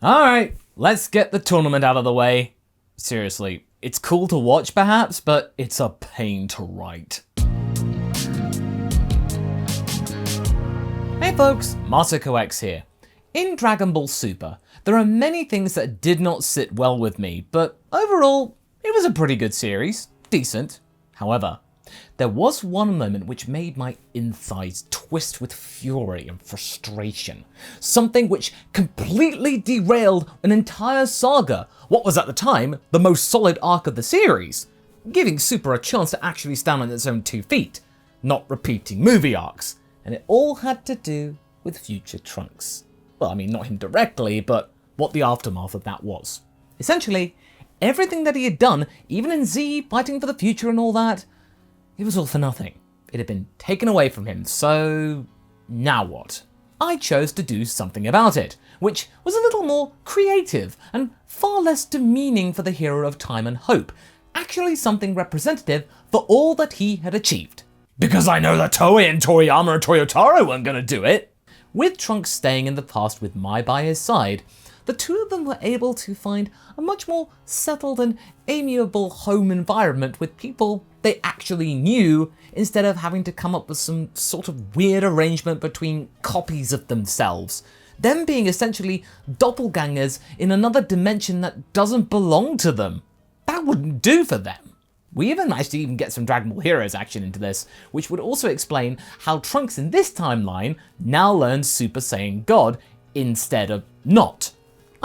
Alright, let's get the tournament out of the way. Seriously, it's cool to watch perhaps, but it's a pain to write. Hey folks, MasakoX here. In Dragon Ball Super, there are many things that did not sit well with me, but overall, it was a pretty good series. Decent. However, there was one moment which made my insides twist with fury and frustration. Something which completely derailed an entire saga, what was at the time the most solid arc of the series, giving Super a chance to actually stand on its own 2 feet, not repeating movie arcs. And it all had to do with Future Trunks. Well, I mean, not him directly, but what the aftermath of that was. Essentially, everything that he had done, even in Z, fighting for the future and all that, it was all for nothing. It had been taken away from him, so now what? I chose to do something about it, which was a little more creative and far less demeaning for the hero of time and hope, actually something representative for all that he had achieved. Because I know that Toei and Toriyama and Toyotaro weren't gonna do it. With Trunks staying in the past with Mai by his side, the two of them were able to find a much more settled and amiable home environment with people they actually knew, instead of having to come up with some sort of weird arrangement between copies of themselves. Them being essentially doppelgangers in another dimension that doesn't belong to them. That wouldn't do for them. We even managed to get some Dragon Ball Heroes action into this, which would also explain how Trunks in this timeline now learns Super Saiyan God instead of not.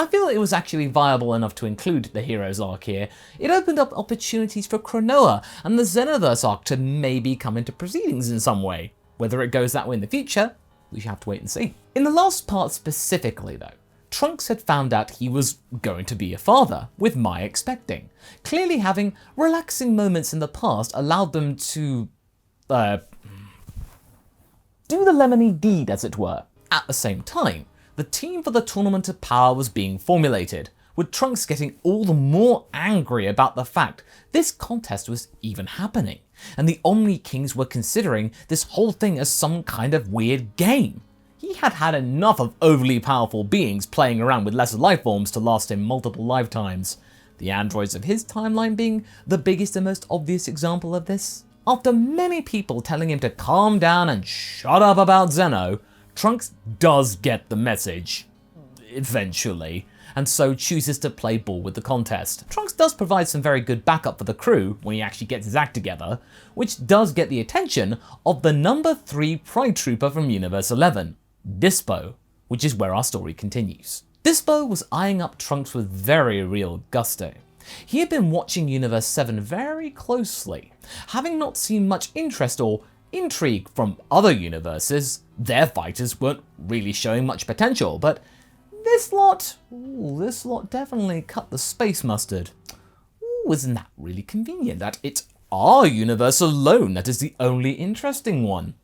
I feel it was actually viable enough to include the Heroes arc here. It opened up opportunities for Cronoa and the Xenoverse arc to maybe come into proceedings in some way. Whether it goes that way in the future, we shall have to wait and see. In the last part specifically though, Trunks had found out he was going to be a father, with Mai expecting. Clearly having relaxing moments in the past allowed them to do the lemony deed, as it were. At the same time, the team for the Tournament of Power was being formulated, with Trunks getting all the more angry about the fact this contest was even happening, and the Omni Kings were considering this whole thing as some kind of weird game. He had had enough of overly powerful beings playing around with lesser lifeforms to last him multiple lifetimes, the androids of his timeline being the biggest and most obvious example of this. After many people telling him to calm down and shut up about Zeno, Trunks does get the message, eventually, and so chooses to play ball with the contest. Trunks does provide some very good backup for the crew when he actually gets his act together, which does get the attention of the number 3 Pride Trooper from Universe 11. Dyspo, which is where our story continues. Dyspo was eyeing up Trunks with very real gusto. He had been watching Universe 7 very closely, having not seen much interest or intrigue from other universes. Their fighters weren't really showing much potential, but this lot definitely cut the space mustard. Ooh, isn't that really convenient that it's our universe alone that is the only interesting one?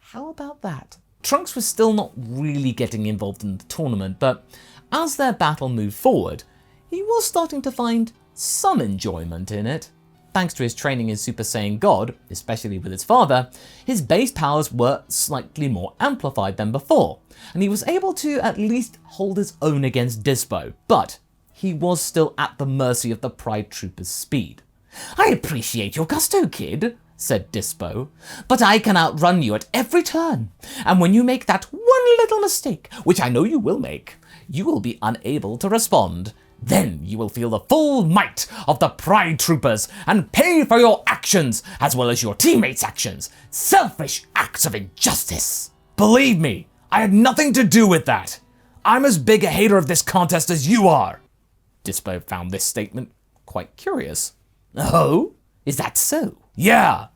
How about that? Trunks was still not really getting involved in the tournament, but as their battle moved forward, he was starting to find some enjoyment in it. Thanks to his training in Super Saiyan God, especially with his father, his base powers were slightly more amplified than before, and he was able to at least hold his own against Dyspo, but he was still at the mercy of the Pride Trooper's speed. "I appreciate your gusto, kid," said Dyspo, "but I can outrun you at every turn, and when you make that one little mistake, which I know you will make, you will be unable to respond. Then you will feel the full might of the Pride Troopers and pay for your actions, as well as your teammates' actions. Selfish acts of injustice." "Believe me, I had nothing to do with that. I'm as big a hater of this contest as you are." Dyspo found this statement quite curious. "Oh? Is that so?" "Yeah.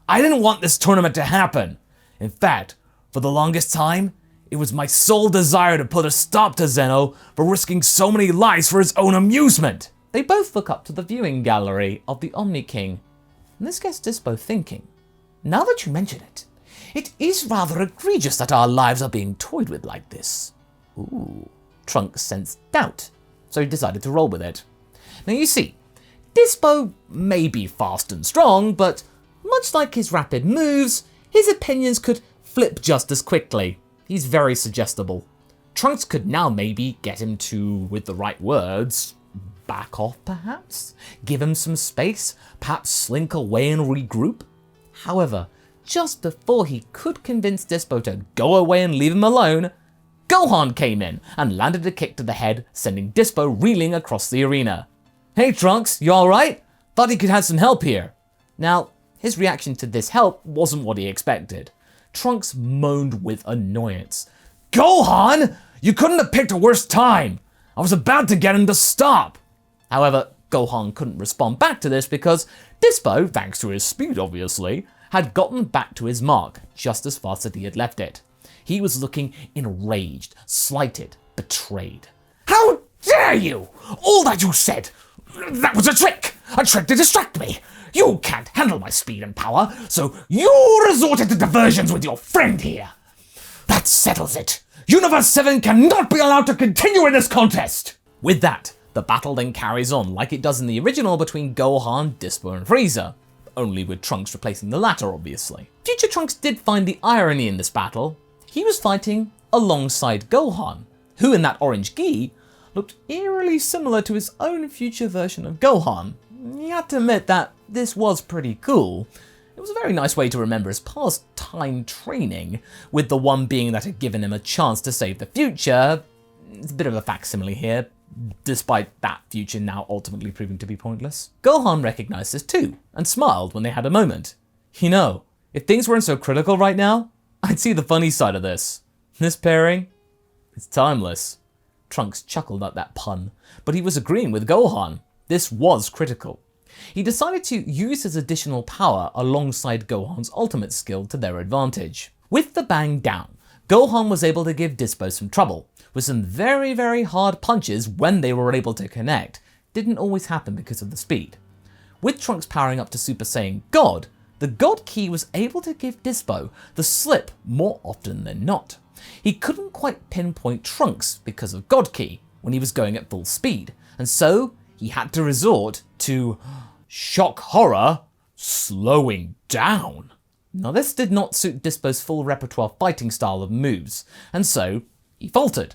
I didn't want this tournament to happen. In fact, for the longest time, it was my sole desire to put a stop to Zeno for risking so many lives for his own amusement." They both look up to the viewing gallery of the Omni King, and this gets Dyspo thinking. "Now that you mention it, it is rather egregious that our lives are being toyed with like this." Ooh. Trunks sensed doubt, so he decided to roll with it. Now you see, Dyspo may be fast and strong, but much like his rapid moves, his opinions could flip just as quickly. He's very suggestible. Trunks could now maybe get him to, with the right words, back off perhaps? Give him some space? Perhaps slink away and regroup? However, just before he could convince Dyspo to go away and leave him alone, Gohan came in and landed a kick to the head, sending Dyspo reeling across the arena. "Hey Trunks, you alright? Thought he could have some help here." Now, his reaction to this help wasn't what he expected. Trunks moaned with annoyance. "Gohan! You couldn't have picked a worse time! I was about to get him to stop!" However, Gohan couldn't respond back to this because Dyspo, thanks to his speed obviously, had gotten back to his mark just as fast as he had left it. He was looking enraged, slighted, betrayed. "How dare you! All that you said, that was a trick to distract me! You can't handle my speed and power, so you resorted to diversions with your friend here! That settles it! Universe 7 cannot be allowed to continue in this contest!" With that, the battle then carries on like it does in the original between Gohan, Dyspo and Frieza, only with Trunks replacing the latter obviously. Future Trunks did find the irony in this battle. He was fighting alongside Gohan, who in that orange gi looked eerily similar to his own future version of Gohan. You have to admit that this was pretty cool. It was a very nice way to remember his past time training, with the one being that had given him a chance to save the future. It's a bit of a facsimile here, despite that future now ultimately proving to be pointless. Gohan recognized this too, and smiled when they had a moment. "You know, if things weren't so critical right now, I'd see the funny side of this. This pairing, it's timeless." Trunks chuckled at that pun, but he was agreeing with Gohan. This was critical. He decided to use his additional power alongside Gohan's ultimate skill to their advantage. With the bang down, Gohan was able to give Dyspo some trouble, with some very, very hard punches when they were able to connect. Didn't always happen because of the speed. With Trunks powering up to Super Saiyan God, the God Ki was able to give Dyspo the slip more often than not. He couldn't quite pinpoint Trunks because of God Ki when he was going at full speed, and so he had to resort to shock horror, slowing down. Now this did not suit Dyspo's full repertoire fighting style of moves, and so he faltered,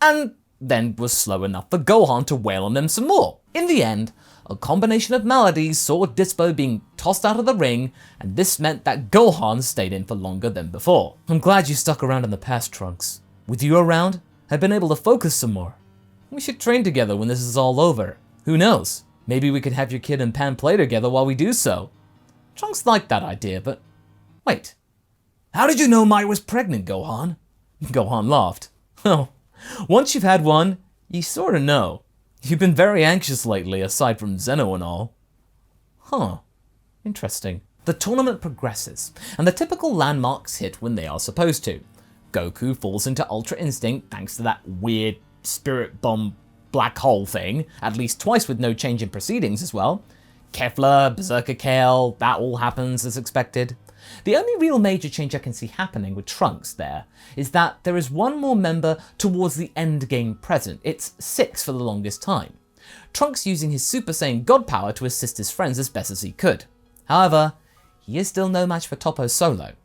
and then was slow enough for Gohan to wail on him some more. In the end, a combination of maladies saw Dyspo being tossed out of the ring, and this meant that Gohan stayed in for longer than before. "I'm glad you stuck around in the past, Trunks. With you around, I've been able to focus some more. We should train together when this is all over. Who knows? Maybe we could have your kid and Pan play together while we do so." Trunks liked that idea, but wait. "How did you know Mai was pregnant, Gohan?" Gohan laughed. "Oh, once you've had one, you sorta know. You've been very anxious lately, aside from Zeno and all." Huh, interesting. The tournament progresses, and the typical landmarks hit when they are supposed to. Goku falls into Ultra Instinct thanks to that weird spirit bomb black hole thing, at least twice with no change in proceedings as well. Kefla, Berserker Kale, that all happens as expected. The only real major change I can see happening with Trunks there is that there is one more member towards the end game present. It's 6 for the longest time. Trunks using his Super Saiyan God power to assist his friends as best as he could. However, he is still no match for Toppo solo.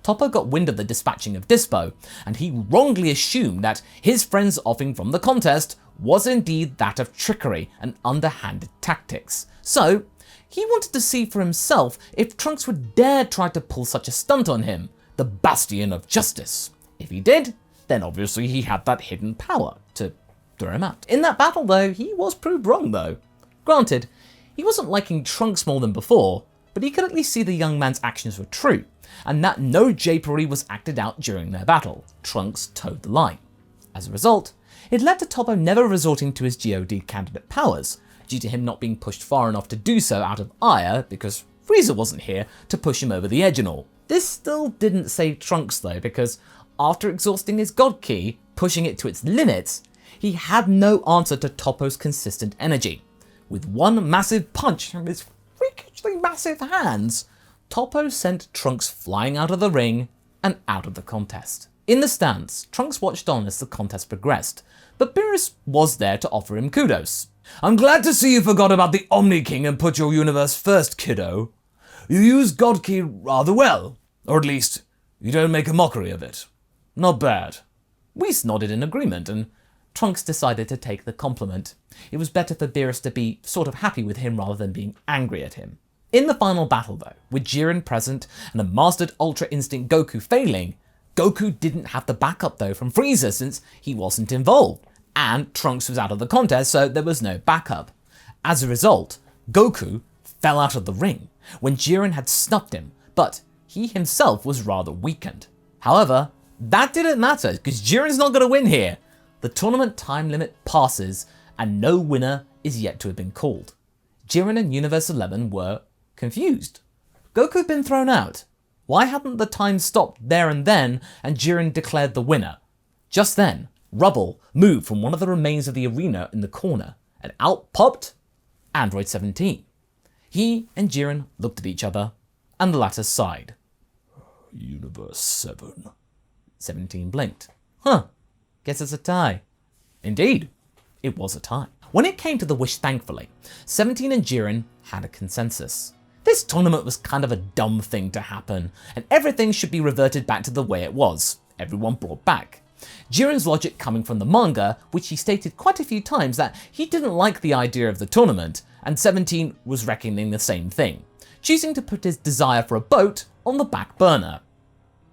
Toppo got wind of the dispatching of Dyspo, and he wrongly assumed that his friend's offing from the contest was indeed that of trickery and underhanded tactics. So, he wanted to see for himself if Trunks would dare try to pull such a stunt on him, the bastion of justice. If he did, then obviously he had that hidden power to throw him out. In that battle though, he was proved wrong though. Granted, he wasn't liking Trunks more than before, but he could at least see the young man's actions were true, and that no japery was acted out during their battle. Trunks towed the line. As a result, it led to Toppo never resorting to his GOD candidate powers, due to him not being pushed far enough to do so out of ire because Frieza wasn't here to push him over the edge and all. This still didn't save Trunks though, because after exhausting his God Ki, pushing it to its limits, he had no answer to Toppo's consistent energy. With one massive punch from his freakishly massive hands, Toppo sent Trunks flying out of the ring and out of the contest. In the stands, Trunks watched on as the contest progressed, but Beerus was there to offer him kudos. "I'm glad to see you forgot about the Omni King and put your universe first, kiddo. You use God Ki rather well, or at least, you don't make a mockery of it. Not bad. Whis nodded in agreement, and Trunks decided to take the compliment. It was better for Beerus to be sort of happy with him rather than being angry at him. In the final battle though, with Jiren present and a mastered Ultra Instinct Goku failing, Goku didn't have the backup though from Frieza since he wasn't involved, and Trunks was out of the contest, so there was no backup. As a result, Goku fell out of the ring when Jiren had snuffed him, but he himself was rather weakened. However, that didn't matter because Jiren's not going to win here. The tournament time limit passes and no winner is yet to have been called. Jiren and Universe 11 were confused. Goku had been thrown out. Why hadn't the time stopped there and then and Jiren declared the winner? Just then, rubble moved from one of the remains of the arena in the corner, and out popped Android 17. He and Jiren looked at each other, and the latter sighed. Universe 7. 17 blinked. Huh, guess it's a tie. Indeed, it was a tie. When it came to the wish, thankfully, 17 and Jiren had a consensus. This tournament was kind of a dumb thing to happen, and everything should be reverted back to the way it was. Everyone brought back. Jiren's logic coming from the manga, which he stated quite a few times that he didn't like the idea of the tournament, and 17 was reckoning the same thing, choosing to put his desire for a boat on the back burner.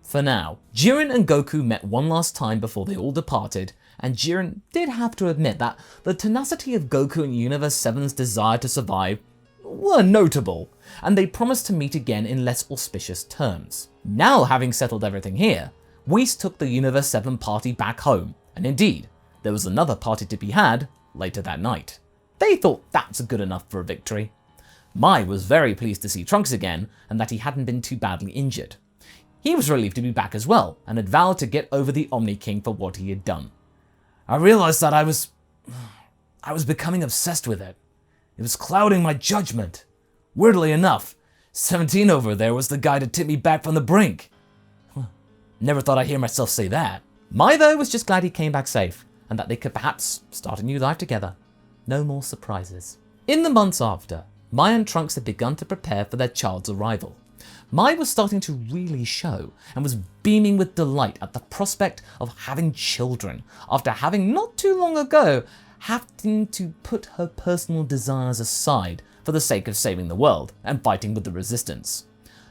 For now, Jiren and Goku met one last time before they all departed, and Jiren did have to admit that the tenacity of Goku and Universe 7's desire to survive were notable, and they promised to meet again in less auspicious terms. Now, having settled everything here, Whis took the Universe 7 party back home, and indeed, there was another party to be had later that night. They thought that's good enough for a victory. Mai was very pleased to see Trunks again, and that he hadn't been too badly injured. He was relieved to be back as well, and had vowed to get over the Omni King for what he had done. I realized that I was becoming obsessed with it. It was clouding my judgment. Weirdly enough, 17 over there was the guy to tip me back from the brink. Never thought I'd hear myself say that. Mai, though, was just glad he came back safe, and that they could perhaps start a new life together. No more surprises. In the months after, Mai and Trunks had begun to prepare for their child's arrival. Mai was starting to really show, and was beaming with delight at the prospect of having children, after having not too long ago having to put her personal desires aside for the sake of saving the world and fighting with the resistance.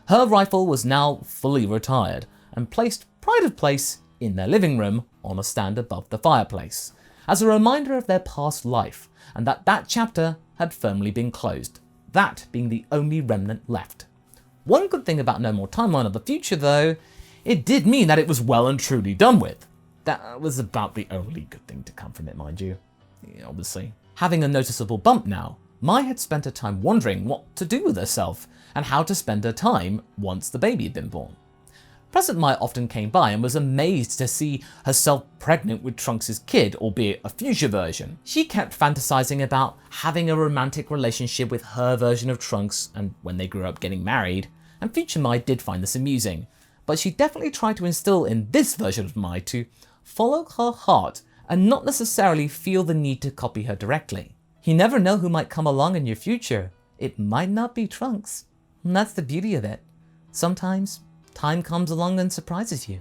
Her rifle was now fully retired, and placed pride of place in their living room on a stand above the fireplace, as a reminder of their past life, and that chapter had firmly been closed, that being the only remnant left. One good thing about No More Timeline of the Future though, it did mean that it was well and truly done with. That was about the only good thing to come from it, mind you. Yeah, obviously. Having a noticeable bump now, Mai had spent her time wondering what to do with herself, and how to spend her time once the baby had been born. Present Mai often came by and was amazed to see herself pregnant with Trunks' kid, albeit a future version. She kept fantasizing about having a romantic relationship with her version of Trunks, and when they grew up getting married, and future Mai did find this amusing, but she definitely tried to instill in this version of Mai to follow her heart and not necessarily feel the need to copy her directly. You never know who might come along in your future. It might not be Trunks, and that's the beauty of it. Sometimes time comes along and surprises you.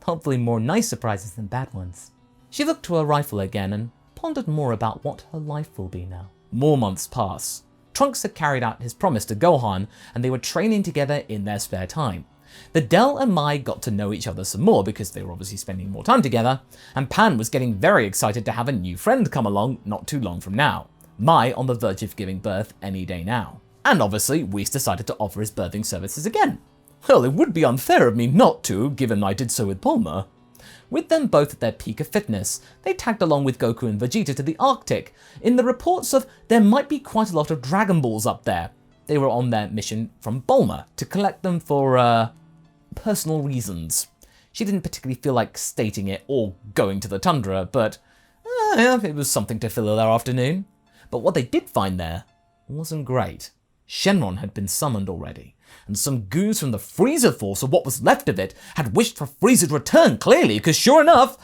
Hopefully more nice surprises than bad ones. She looked to her rifle again and pondered more about what her life will be now. More months pass. Trunks had carried out his promise to Gohan, and they were training together in their spare time. The Del and Mai got to know each other some more because they were obviously spending more time together, and Pan was getting very excited to have a new friend come along not too long from now. Mai on the verge of giving birth any day now. And obviously, Whis decided to offer his birthing services again. Well, it would be unfair of me not to, given I did so with Bulma. With them both at their peak of fitness, they tagged along with Goku and Vegeta to the Arctic, in the reports of there might be quite a lot of Dragon Balls up there. They were on their mission from Bulma, to collect them for, personal reasons. She didn't particularly feel like stating it or going to the tundra, but it was something to fill their afternoon. But what they did find there wasn't great. Shenron had been summoned already, and some goons from the Frieza force, or what was left of it, had wished for Frieza's return, clearly, because sure enough,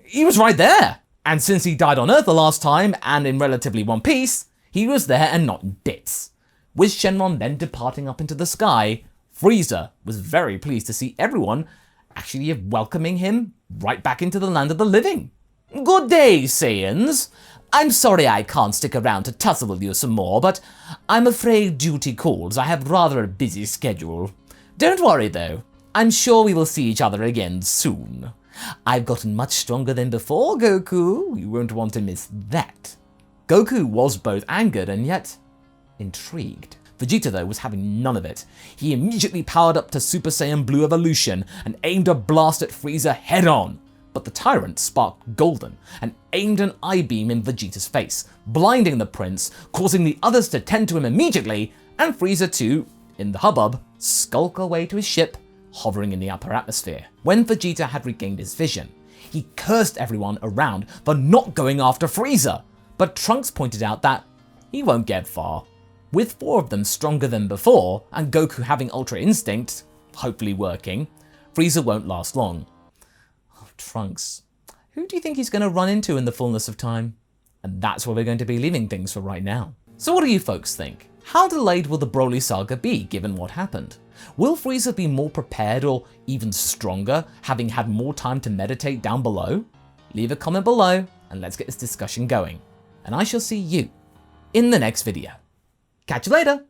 he was right there. And since he died on Earth the last time, and in relatively one piece, he was there and not in bits. With Shenron then departing up into the sky, Frieza was very pleased to see everyone actually welcoming him right back into the land of the living. Good day, Saiyans. I'm sorry I can't stick around to tussle with you some more, but I'm afraid duty calls. I have rather a busy schedule. Don't worry though, I'm sure we will see each other again soon. I've gotten much stronger than before, Goku. You won't want to miss that. Goku was both angered and yet intrigued. Vegeta though was having none of it. He immediately powered up to Super Saiyan Blue Evolution and aimed a blast at Frieza head on. But the tyrant sparked golden and aimed an I-beam in Vegeta's face, blinding the prince, causing the others to tend to him immediately, and Frieza to, in the hubbub, skulk away to his ship, hovering in the upper atmosphere. When Vegeta had regained his vision, he cursed everyone around for not going after Frieza, but Trunks pointed out that he won't get far. With 4 of them stronger than before, and Goku having Ultra Instinct, hopefully working, Frieza won't last long. Trunks. Who do you think he's going to run into in the fullness of time? And that's where we're going to be leaving things for right now. So what do you folks think? How delayed will the Broly saga be given what happened? Will Frieza be more prepared or even stronger, having had more time to meditate down below? Leave a comment below and let's get this discussion going. And I shall see you in the next video. Catch you later!